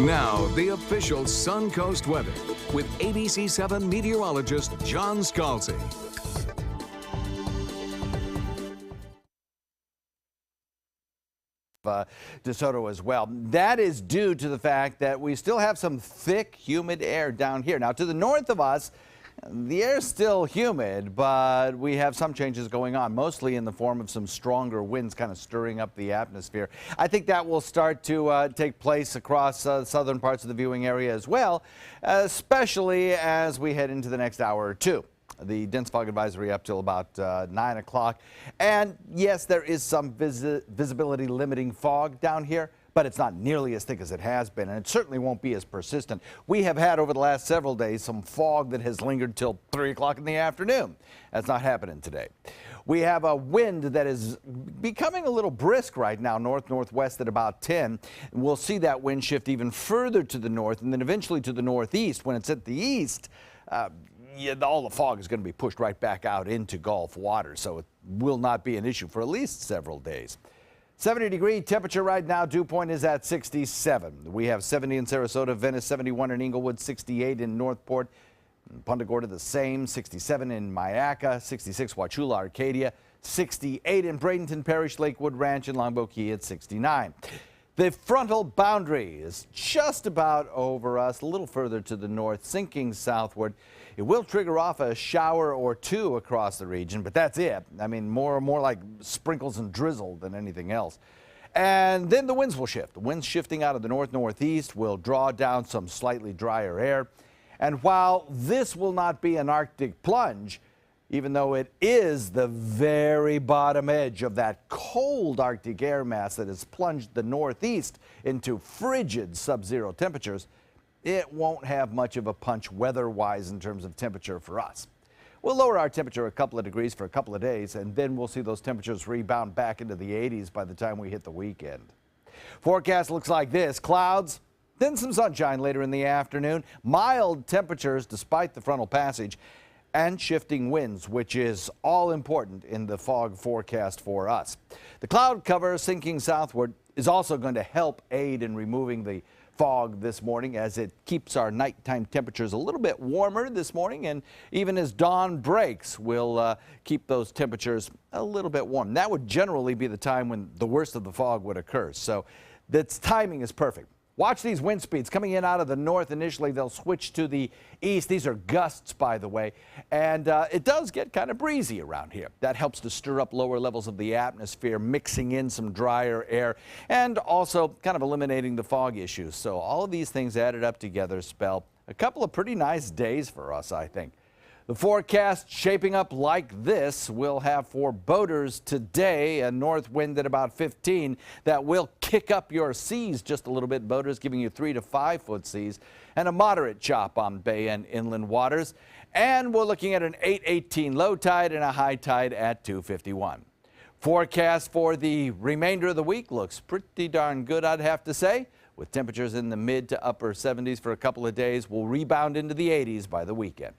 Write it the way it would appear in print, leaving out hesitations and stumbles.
Now, the official Suncoast weather with ABC7 meteorologist John Scalzi. DeSoto as well. That is due to the fact that we still have some thick, humid air down here. Now, to the north of us, the air's still humid, but we have some changes going on, mostly in the form of some stronger winds kind of stirring up the atmosphere. I think that will start to take place across southern parts of the viewing area as well, especially as we head into the next hour or two. The dense fog advisory up till about 9 o'clock. And yes, there is some visibility limiting fog down here, but it's not nearly as thick as it has been, and it certainly won't be as persistent. We have had over the last several days some fog that has lingered till 3 o'clock in the afternoon. That's not happening today. We have a wind that is becoming a little brisk right now, north-northwest at about 10. We'll see that wind shift even further to the north and then eventually to the northeast. When it's at the east, all the fog is going to be pushed right back out into Gulf water, so it will not be an issue for at least several days. 70-degree temperature right now. Dew point is at 67. We have 70 in Sarasota, Venice 71 in Inglewood, 68 in Northport, Punta Gorda the same, 67 in Mayaca, 66 Wauchula, Arcadia, 68 in Bradenton Parish, Lakewood Ranch, and Longboat Key at 69. The frontal boundary is just about over us, a little further to the north, sinking southward. It will trigger off a shower or two across the region, but that's it. I mean, more like sprinkles and drizzle than anything else. And then the winds will shift. The winds shifting out of the north-northeast will draw down some slightly drier air. And while this will not be an Arctic plunge, even though it is the very bottom edge of that cold Arctic air mass that has plunged the northeast into frigid sub-zero temperatures, it won't have much of a punch weather-wise in terms of temperature for us. We'll lower our temperature a couple of degrees for a couple of days, and then we'll see those temperatures rebound back into the 80s by the time we hit the weekend. Forecast looks like this: clouds, then some sunshine later in the afternoon, mild temperatures despite the frontal passage, and shifting winds, which is all important in the fog forecast for us. The cloud cover sinking southward is also going to help aid in removing the fog this morning, as it keeps our nighttime temperatures a little bit warmer this morning, and even as dawn breaks, we'll keep those temperatures a little bit warm. That would generally be the time when the worst of the fog would occur, so its timing is perfect. Watch these wind speeds coming in out of the north. Initially, they'll switch to the east. These are gusts, by the way, and it does get kind of breezy around here. That helps to stir up lower levels of the atmosphere, mixing in some drier air and also kind of eliminating the fog issues. So all of these things added up together spell a couple of pretty nice days for us, I think. The forecast shaping up like this. We'll have for boaters today a north wind at about 15 that will kick up your seas just a little bit. Boaters giving you 3 to 5 foot seas, and a moderate chop on bay and inland waters. And we're looking at an 8:18 low tide and a high tide at 2:51. Forecast for the remainder of the week looks pretty darn good, I'd have to say, with temperatures in the mid to upper 70s for a couple of days. We'll rebound into the 80s by the weekend.